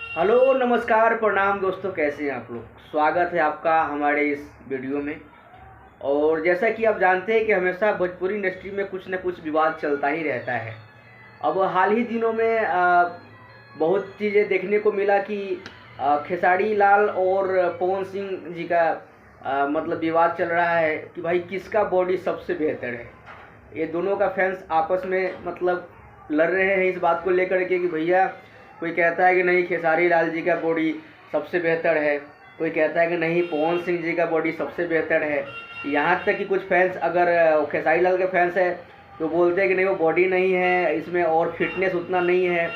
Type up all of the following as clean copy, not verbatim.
Hello नमस्कार प्रणाम दोस्तों, कैसे हैं आप लोग। स्वागत है आपका हमारे इस वीडियो में। और जैसा कि आप जानते हैं कि हमेशा भोजपुरी इंडस्ट्री में कुछ न कुछ विवाद चलता ही रहता है। अब हाल ही दिनों में बहुत चीज़ें देखने को मिला कि खेसारी लाल और पवन सिंह जी का मतलब विवाद चल रहा है कि भाई किसका बॉडी सबसे बेहतर है। ये दोनों का फैंस आपस में मतलब लड़ रहे हैं इस बात को लेकर के कि भैया कोई कहता है कि नहीं खेसारी लाल जी का बॉडी सबसे बेहतर है, कोई कहता है कि नहीं पवन सिंह जी का बॉडी सबसे बेहतर है। यहाँ तक कि कुछ फैंस अगर खेसारी लाल के फैंस है तो बोलते हैं कि नहीं वो बॉडी नहीं है, इसमें और फिटनेस उतना नहीं है।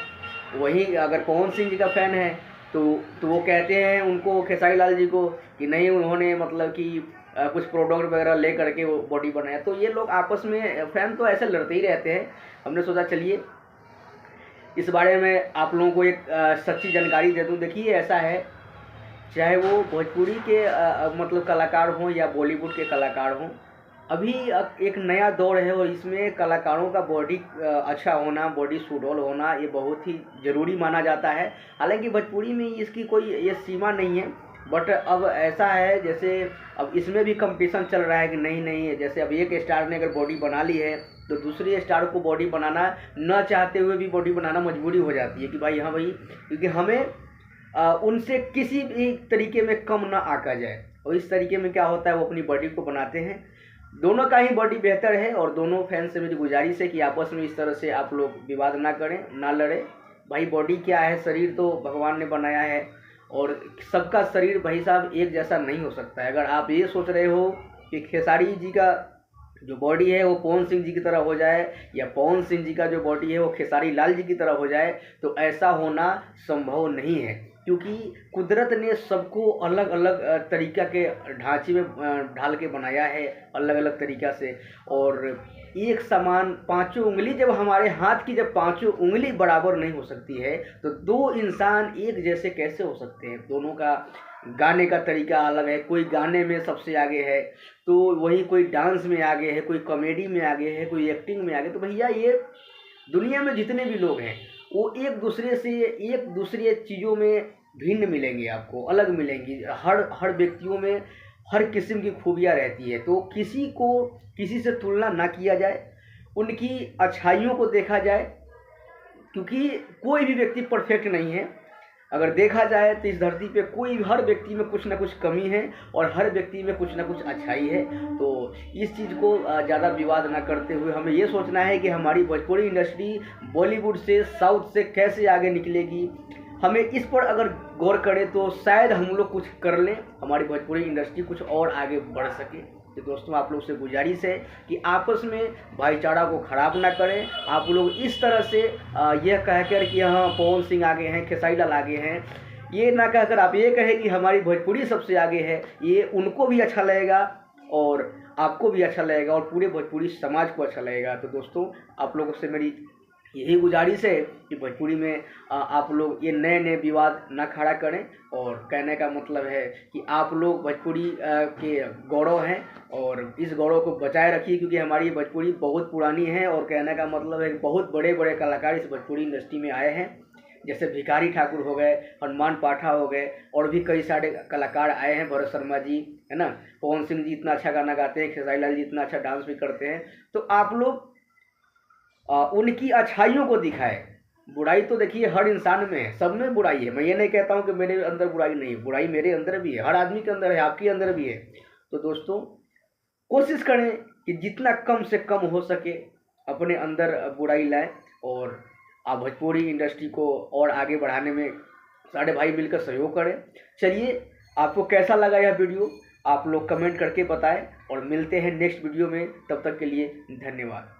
वहीं अगर पवन सिंह जी का फ़ैन है तो वो कहते हैं उनको खेसारी लाल जी को कि नहीं उन्होंने मतलब कि कुछ प्रोडक्ट वगैरह ले करके वो बॉडी बनाया। तो ये लोग आपस में फ़ैन तो ऐसे लड़ते ही रहते हैं। हमने सोचा चलिए इस बारे में आप लोगों को एक सच्ची जानकारी दे दूं। देखिए ऐसा है, चाहे वो भोजपुरी के मतलब कलाकार हों या बॉलीवुड के कलाकार हों, अभी एक नया दौर है और इसमें कलाकारों का बॉडी अच्छा होना, बॉडी सुडौल होना ये बहुत ही ज़रूरी माना जाता है। हालांकि भोजपुरी में इसकी कोई ये सीमा नहीं है, बट अब ऐसा है जैसे अब इसमें भी कंपटीशन चल रहा है कि नहीं नहीं है। जैसे अब एक स्टार ने अगर बॉडी बना ली है तो दूसरे स्टार को बॉडी बनाना न चाहते हुए भी बॉडी बनाना मजबूरी हो जाती है कि भाई हाँ भाई, क्योंकि हमें उनसे किसी भी तरीके में कम ना आका जाए। और इस तरीके में क्या होता है, वो अपनी बॉडी को बनाते हैं। दोनों का ही बॉडी बेहतर है और दोनों फैन से मेरी गुजारिश है कि आपस में इस तरह से आप लोग विवाद ना करें, ना लड़ें। भाई बॉडी क्या है, शरीर तो भगवान ने बनाया है और सबका शरीर भाई साहब एक जैसा नहीं हो सकता है। अगर आप ये सोच रहे हो कि खेसारी जी का जो बॉडी है वो पवन सिंह जी की तरह हो जाए या पवन सिंह जी का जो बॉडी है वो खेसारी लाल जी की तरह हो जाए, तो ऐसा होना संभव नहीं है। क्योंकि कुदरत ने सबको अलग अलग तरीक़ा के ढांचे में ढाल के बनाया है, अलग अलग तरीक़ा से। और एक समान पाँचों उंगली, जब हमारे हाथ की जब पाँचों उंगली बराबर नहीं हो सकती है तो दो इंसान एक जैसे कैसे हो सकते हैं। दोनों का गाने का तरीका अलग है, कोई गाने में सबसे आगे है तो वही कोई डांस में आगे है, कोई कॉमेडी में आगे है, कोई एक्टिंग में आगे। तो भैया ये दुनिया में जितने भी लोग हैं वो एक दूसरे चीज़ों में भिन्न मिलेंगे, आपको अलग मिलेंगी। हर हर व्यक्तियों में हर किस्म की खूबियाँ रहती है। तो किसी को किसी से तुलना ना किया जाए, उनकी अच्छाइयों को देखा जाए, क्योंकि कोई भी व्यक्ति परफेक्ट नहीं है। अगर देखा जाए तो इस धरती पे हर व्यक्ति में कुछ ना कुछ कमी है और हर व्यक्ति में कुछ ना कुछ अच्छाई है। तो इस चीज़ को ज़्यादा विवाद ना करते हुए हमें ये सोचना है कि हमारी भोजपुरी इंडस्ट्री बॉलीवुड से, साउथ से कैसे आगे निकलेगी। हमें इस पर अगर गौर करें तो शायद हम लोग कुछ कर लें, हमारी भोजपुरी इंडस्ट्री कुछ और आगे बढ़ सके। तो दोस्तों आप लोग से गुजारिश है कि आपस में भाईचारा को ख़राब ना करें। आप लोग इस तरह से यह कहकर कि हाँ पवन सिंह आगे हैं, खेसारी लाल आगे हैं, ये ना कहकर आप ये कहें कि हमारी भोजपुरी सबसे आगे है। ये उनको भी अच्छा लगेगा और आपको भी अच्छा लगेगा और पूरे भोजपुरी समाज को अच्छा लगेगा। तो दोस्तों आप लोगों से मेरी यही गुजारिश है कि भोजपुरी में आप लोग ये नए नए विवाद ना खड़ा करें। और कहने का मतलब है कि आप लोग भोजपुरी के गौरव हैं और इस गौरव को बचाए रखिए, क्योंकि हमारी भोजपुरी बहुत पुरानी है। और कहने का मतलब है कि बहुत बड़े बड़े कलाकार इस भोजपुरी इंडस्ट्री में आए हैं, जैसे भिखारी ठाकुर हो गए, हनुमान पाठा हो गए, और भी कई सारे कलाकार आए हैं, भरत शर्मा जी है ना, पवन सिंह जी इतना अच्छा गाना गाते हैं, खेसारी लाल जी इतना अच्छा डांस भी करते हैं। तो आप लोग उनकी अच्छाइयों को दिखाए। बुराई तो देखिए हर इंसान में है, सब में बुराई है। मैं ये नहीं कहता हूँ कि मेरे अंदर बुराई नहीं है, बुराई मेरे अंदर भी है, हर आदमी के अंदर है, आपके अंदर भी है। तो दोस्तों कोशिश करें कि जितना कम से कम हो सके अपने अंदर बुराई लाएं और आप भोजपुरी इंडस्ट्री को और आगे बढ़ाने में सारे भाई मिलकर सहयोग करें। चलिए आपको कैसा लगा यह वीडियो आप लोग कमेंट करके बताएं और मिलते हैं नेक्स्ट वीडियो में। तब तक के लिए धन्यवाद।